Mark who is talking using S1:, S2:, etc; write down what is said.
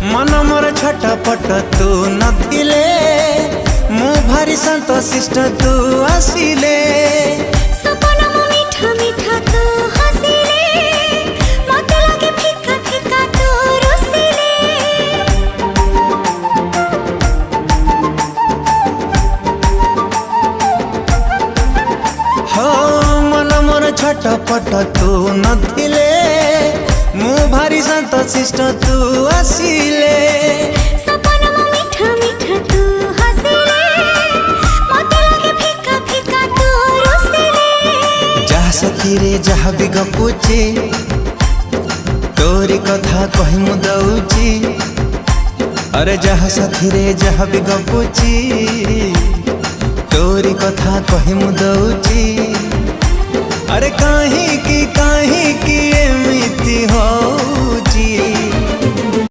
S1: मन मोर छटपट तू नथिले मु भारी शांत शिष्ट तू आसिले
S2: सपना मो मीठा मीठा तू हसिले मते लागे फिका फिका तू रुसिले
S1: हो मन मोर छटपट तू नथिले मु भारी शांत शिष्ट तू आसिले
S2: सपना मो मीठा मीठा तू हसिले मते लागे फिका फिका तू रुसिले
S1: जहा सखी रे जहा भी गपुची तोरी कथा कहि मु दउची अरे जहा सखी रे जहा भी गपुची तोरी कथा कहि मु दउची अरे काहे की एमिति होची।